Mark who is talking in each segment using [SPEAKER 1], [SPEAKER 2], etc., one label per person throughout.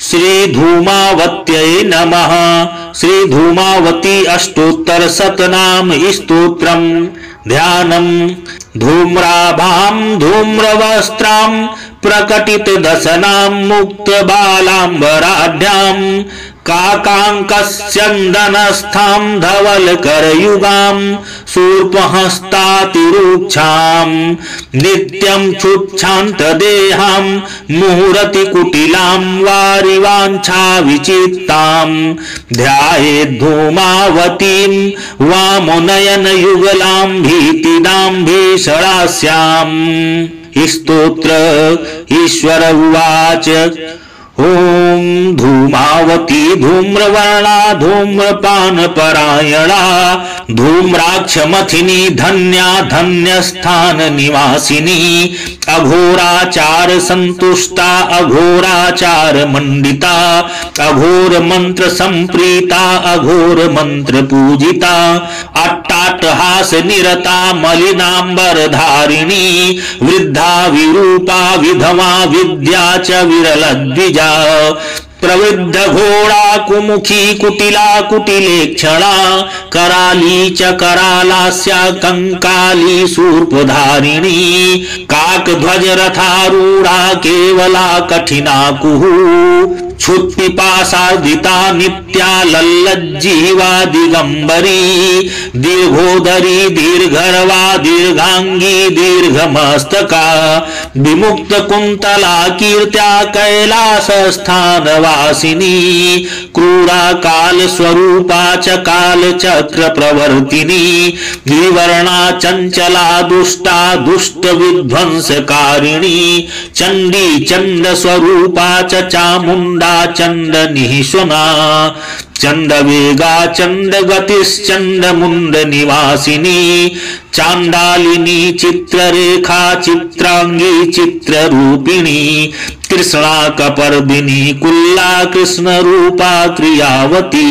[SPEAKER 1] श्री धूमावत्यै नमः। श्री धूमावती अष्टोत्तर शतनाम स्तोत्रम्। ध्यानम्। धूम्राभां धूम्रवस्त्रां प्रकटित दशनां मुक्त बालांबराढ्यां काकांकस्यन्दनस्थां धवल करयुगां शूर्पहस्तातिरुक्षां नित्यं क्षुच्छान्त देहां मुहुरति कुटिलां वारिवाञ्छा विचित्तां ध्यायेत् धूमावतीं वामनयन युगलां भीतिदां भीषणास्यां। स्तोत्र। ईश्वर उवाच ओम धूमावती धूम्रवर्णा धूम्रपानपरायणा धूम्राक्षमथिनी धन्या धन्यस्थान निवासिनी अघोराचार संतुष्टा अघोराचार मंडिता अघोर मंत्र संप्रीता अघोर मंत्र पूजिता अट्टाटहास निरता मलिनांबर धारिणी वृद्धा विरूपा विधवा विद्या च विरल द्विजा प्रवृद्ध घोड़ा कुमुखी कुटिला कुटिलेक्षणा कराली च करालास्या कंकाली शूर्पधारिणी काकध्वज रथारूढ़ा केवला कठिना कुहू क्षुत्पिपासादिता नित्या लल्लज्जीवा दिगंबरी दीर्घोदरी दीर्घर्वा दीर्घांगी दीर्घमस्तका विमुक्त कुंतला कीर्त्या कैलास स्थानवासिनी क्रूरा काल स्वरूपा च काल चक्र प्रवर्तिनी द्विवर्णा चंचला दुष्टा दुष्ट विध्वंसकारिणी चंडी चंड स्वरूपा च चामुंडा चंड निहिशुना चंड वेगा चंड गतिश्चंड मुंड निवासिनी चांडालिनी चित्ररेखा चित्रांगी चित्र रूपिणी कृष्णा कपर्दिनी कुल्ला कृष्ण रूपा क्रियावती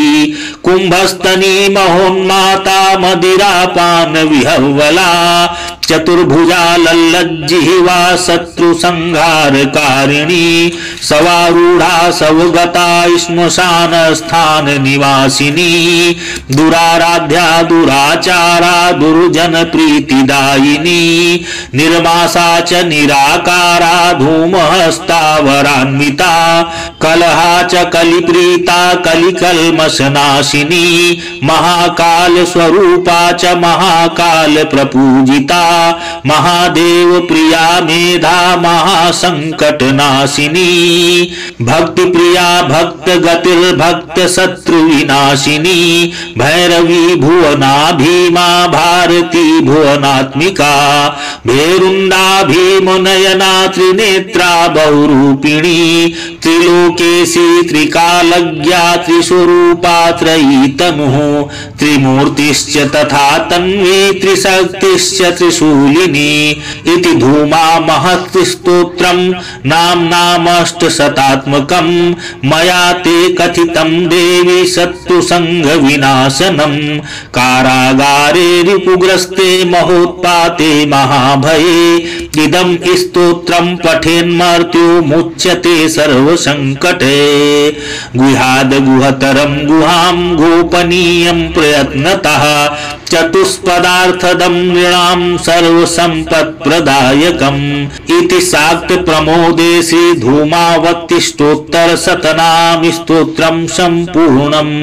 [SPEAKER 1] कुंभस्तनी महोन्माता मदिरा पान विहवला चतुर्भुजा लल्लज्जिह्वा शत्रु संहार कारिणी सवारूढ़ा सवगता श्मशान स्थान निवासिनी दुराराध्या दुराचारा दुर्जन प्रीतिदायिनी निर्मासा च निराकारा धूमहस्तावरान्विता कलहा च कलिप्रीता कलिकल्मषनाशिनी महाकाल स्वरूपा च महाकाल प्रपूजिता महादेव प्रिया मेधा महासंकटनाशिनी भक्ति प्रिया भक्त गतिर्भक्त शत्रु विनाशिनी भैरवी भुवना भीमा भारती भुवनात्मिका भेरुंडा भीमनयना त्रिनेत्रा बहुरूपिणी त्रिलोकेशी त्रिकालज्ञा त्रिस्वरूपा त्रयी तनुः त्रिमूर्तिश्च तथा तन्वी त्रिशक्तिश्च त्रिशूलिनी इति धूमा महत् स्तोत्रं नाम्नामष्टशतात्मकं मया ते कथितं देवी शत्रुसंघ विनाशनं कारागारे रिपुग्रस्ते महोत्पाते महाभये इदं स्तोत्रं पठेन्मर्त्यो मुच्यते सर्वसंकटे गुहाद गुहतरं गुहां गोपनीयं प्रयत्नतः चतुष्पदार्थदं नृणां सर्वसम्पत्प्रदायकम् इति शाक्त प्रमोदे श्री धूमावती स्तोत्र शतनाम स्तोत्रं सम्पूर्णम्।